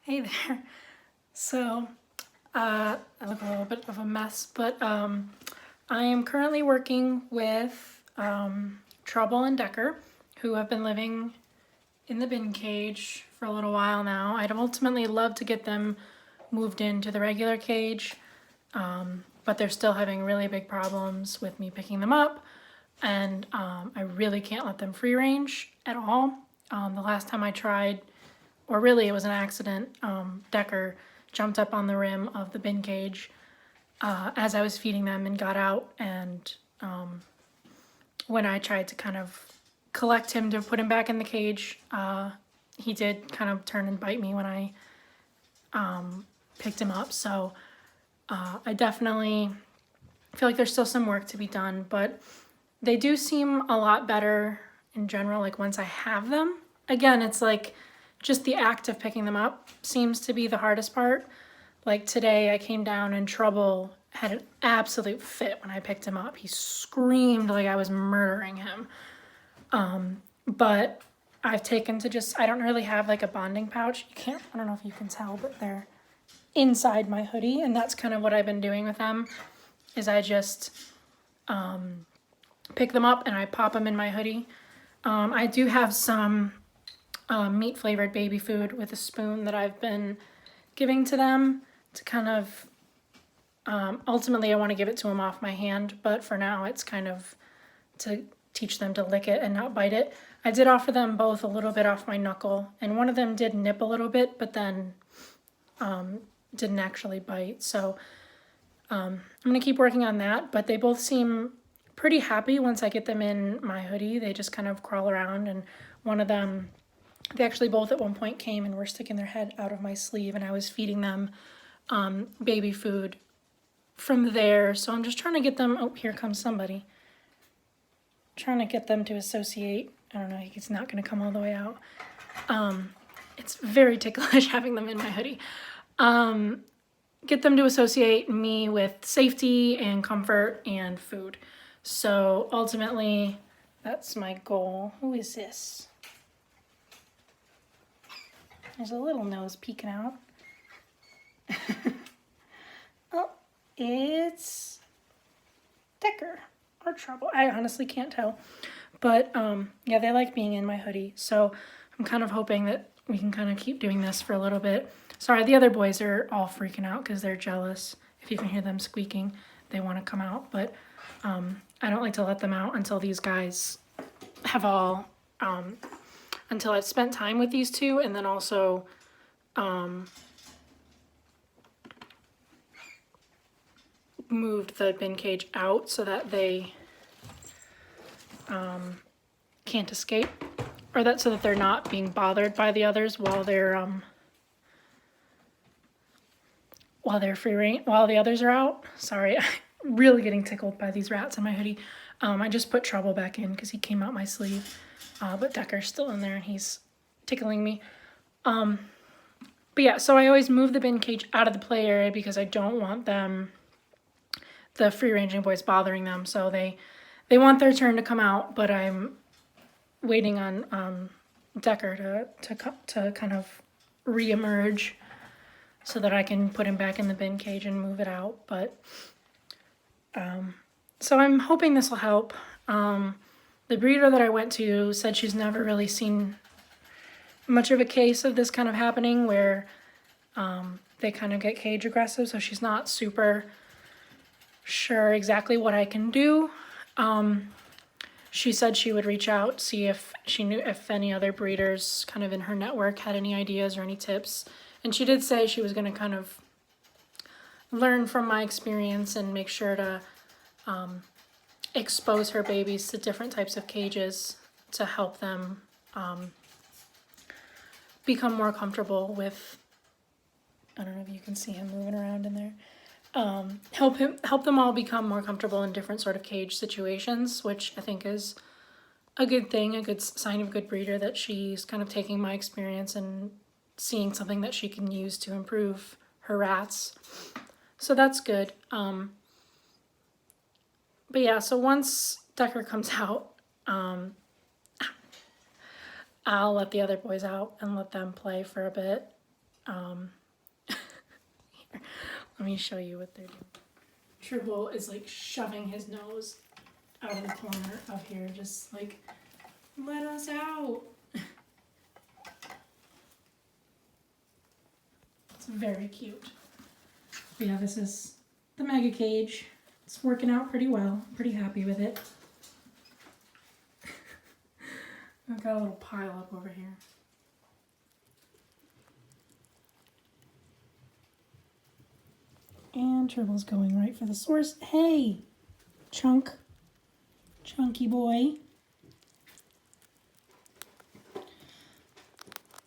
Hey there. So, I look a little bit of a mess, but I am currently working with Trouble and Decker, who have been living in the bin cage for a little while now. I'd ultimately love to get them moved into the regular cage, but they're still having really big problems with me picking them up, and I really can't let them free range at all. The last time I tried, or really it was an accident, Decker jumped up on the rim of the bin cage as I was feeding them and got out, and when I tried to kind of collect him to put him back in the cage, he did kind of turn and bite me when I picked him up. So I definitely feel like there's still some work to be done, but they do seem a lot better in general, like once I have them. Again, it's like just the act of picking them up seems to be the hardest part. Like today I came down and Trouble had an absolute fit when I picked him up. He screamed like I was murdering him. But I've taken to just, I don't really have like a bonding pouch. I don't know if you can tell, but they're inside my hoodie, and that's kind of what I've been doing with them, is I just pick them up and I pop them in my hoodie. I do have some meat flavored baby food with a spoon that I've been giving to them to kind of, ultimately I want to give it to them off my hand, but for now it's kind of to teach them to lick it and not bite it. I did offer them both a little bit off my knuckle, and one of them did nip a little bit, but then didn't actually bite. So I'm gonna keep working on that, but they both seem pretty happy once I get them in my hoodie. They just kind of crawl around, and one of them, they actually both at one point came and were sticking their head out of my sleeve, and I was feeding them baby food from there. So I'm just trying to get them, oh, here comes somebody. Trying to get them to associate. I don't know, he's not gonna come all the way out. It's very ticklish having them in my hoodie. Get them to associate me with safety and comfort and food. So ultimately, that's my goal. Who is this? There's a little nose peeking out. Oh, it's Decker or Trouble. I honestly can't tell. But yeah, they like being in my hoodie. So I'm kind of hoping that we can kind of keep doing this for a little bit. Sorry, the other boys are all freaking out because they're jealous. If you can hear them squeaking, they want to come out. But I don't like to let them out until these guys have all, until I've spent time with these two, and then also moved the bin cage out so that they can't escape, or that so that they're not being bothered by the others while they're free range, while the others are out. Sorry, I'm really getting tickled by these rats in my hoodie. I just put Trouble back in because he came out my sleeve, but Decker's still in there and he's tickling me. But yeah, so I always move the bin cage out of the play area because I don't want them, the free ranging boys, bothering them. So they want their turn to come out, but I'm waiting on Decker to kind of re-emerge so that I can put him back in the bin cage and move it out. But so I'm hoping this will help. The breeder that I went to said she's never really seen much of a case of this kind of happening where they kind of get cage aggressive, so she's not super sure exactly what I can do. She said she would reach out, see if she knew if any other breeders kind of in her network had any ideas or any tips. And she did say she was going to kind of learn from my experience and make sure to expose her babies to different types of cages to help them become more comfortable with, I don't know if you can see him moving around in there. Help them all become more comfortable in different sort of cage situations, which I think is a good thing, a good sign of a good breeder, that she's kind of taking my experience and seeing something that she can use to improve her rats. So that's good. But yeah, so once Decker comes out, I'll let the other boys out and let them play for a bit. Here, let me show you what they're doing. Tribble is like shoving his nose out of the corner of here, just like, let us out. It's very cute. But yeah, this is the mega cage. It's working out pretty well. I'm pretty happy with it. I've got a little pile up over here. And Tribble's going right for the source. Hey, chunky boy.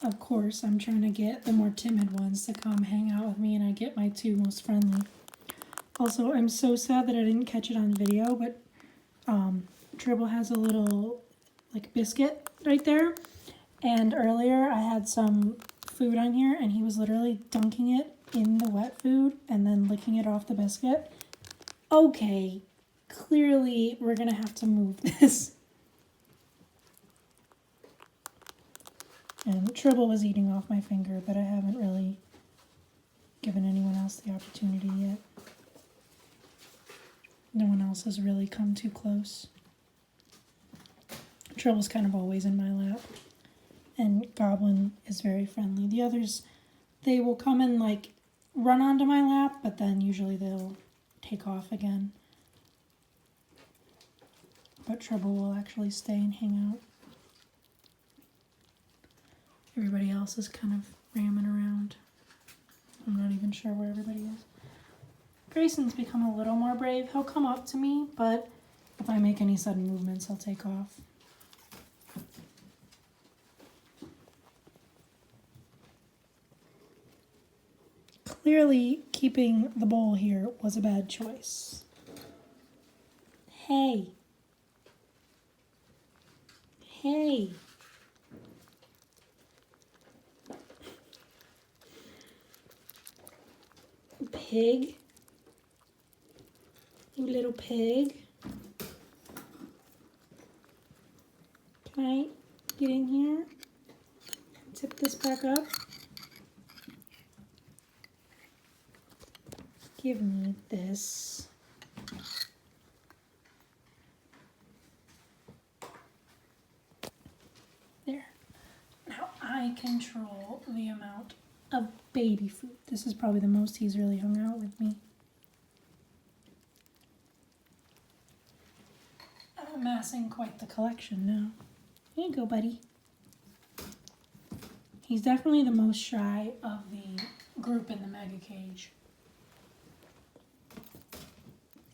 Of course, I'm trying to get the more timid ones to come hang out with me, and I get my two most friendly. Also, I'm so sad that I didn't catch it on video, but Tribble has a little like biscuit right there. And earlier I had some food on here, and he was literally dunking it in the wet food and then licking it off the biscuit. Okay, clearly we're gonna have to move this. And Tribble was eating off my finger, but I haven't really given anyone else the opportunity yet. No one else has really come too close. Tribble's kind of always in my lap. And Goblin is very friendly. The others, they will come and like run onto my lap, but then usually they'll take off again. But Tribble will actually stay and hang out. Everybody else is kind of ramming around. I'm not even sure where everybody is. Grayson's become a little more brave. He'll come up to me, but if I make any sudden movements, he'll take off. Clearly, keeping the bowl here was a bad choice. Hey. Hey. Pig. You little pig. Can I get in here? Tip this back up. Give me this. There. Now I control the amount of baby food. This is probably the most he's really hung out with me. I'm amassing quite the collection now. Here you go, buddy. He's definitely the most shy of the group in the mega cage.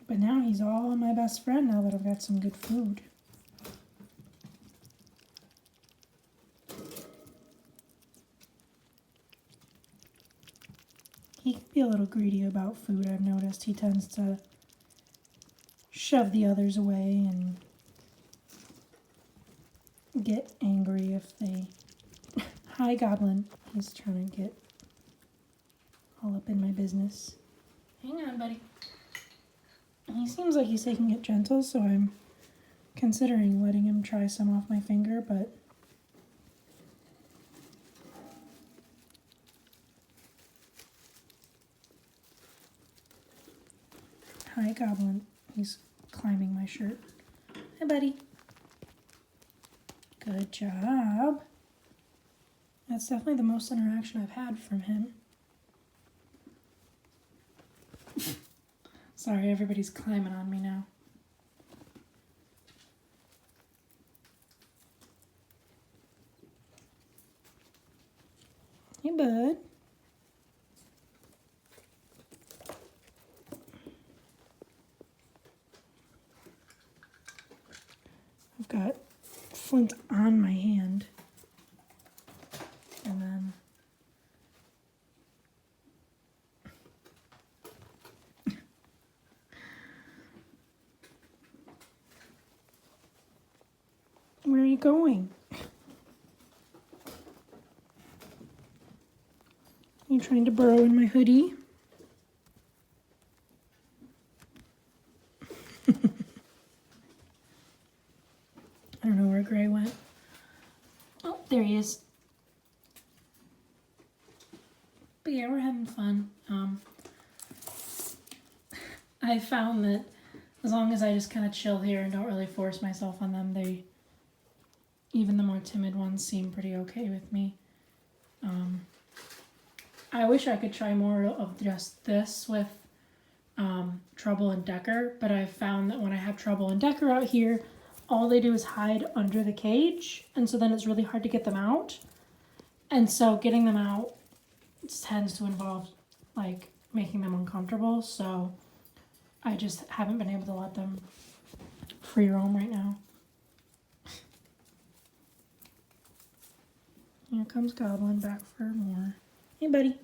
But now he's all my best friend now that I've got some good food. He can be a little greedy about food, I've noticed. He tends to shove the others away and get angry if they... Hi, Goblin. He's trying to get all up in my business. Hang on, buddy. He seems like he's taking it gentle, so I'm considering letting him try some off my finger, but... Hi, Goblin. He's climbing my shirt. Hi, buddy. Good job. That's definitely the most interaction I've had from him. Sorry, everybody's climbing on me now. Hey, bud. I've got Flint on my hand. And then... Where are you going? Are you trying to burrow in my hoodie? I don't know where Gray went. Oh, there he is. But yeah, we're having fun. I found that as long as I just kind of chill here and don't really force myself on them, even the more timid ones seem pretty okay with me. I wish I could try more of just this with Trouble and Decker, but I've found that when I have Trouble and Decker out here, all they do is hide under the cage, and so then it's really hard to get them out. And so getting them out tends to involve like making them uncomfortable, so I just haven't been able to let them free roam right now. Here comes Goblin back for more. Hey, buddy.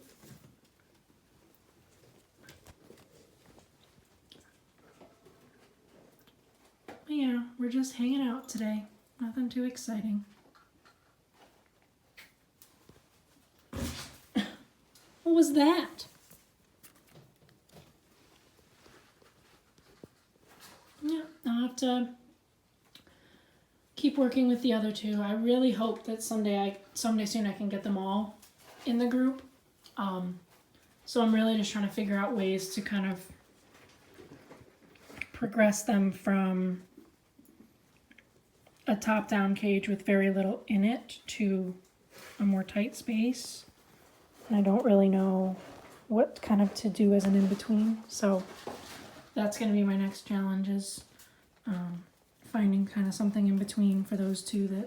But yeah, we're just hanging out today. Nothing too exciting. What was that? Yeah, I'll have to keep working with the other two. I really hope that someday soon I can get them all in the group. So I'm really just trying to figure out ways to kind of progress them from a top-down cage with very little in it to a more tight space. And I don't really know what kind of to do as an in-between. So that's going to be my next challenge, is finding kind of something in between for those two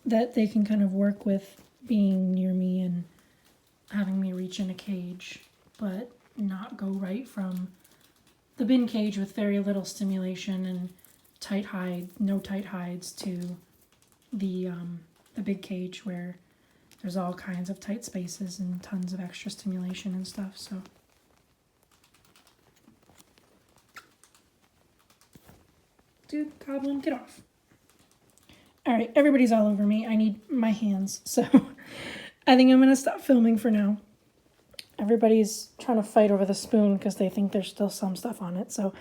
that they can kind of work with being near me and having me reach in a cage, but not go right from the bin cage with very little stimulation and no tight hides, to the big cage where there's all kinds of tight spaces and tons of extra stimulation and stuff. So dude, Goblin, get off. All right, everybody's all over me. I need my hands, so I think I'm gonna stop filming for now. Everybody's trying to fight over the spoon because they think there's still some stuff on it. So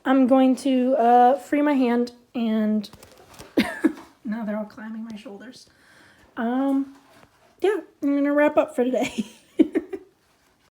I'm going to free my hand, and now they're all climbing my shoulders. Yeah, I'm going to wrap up for today.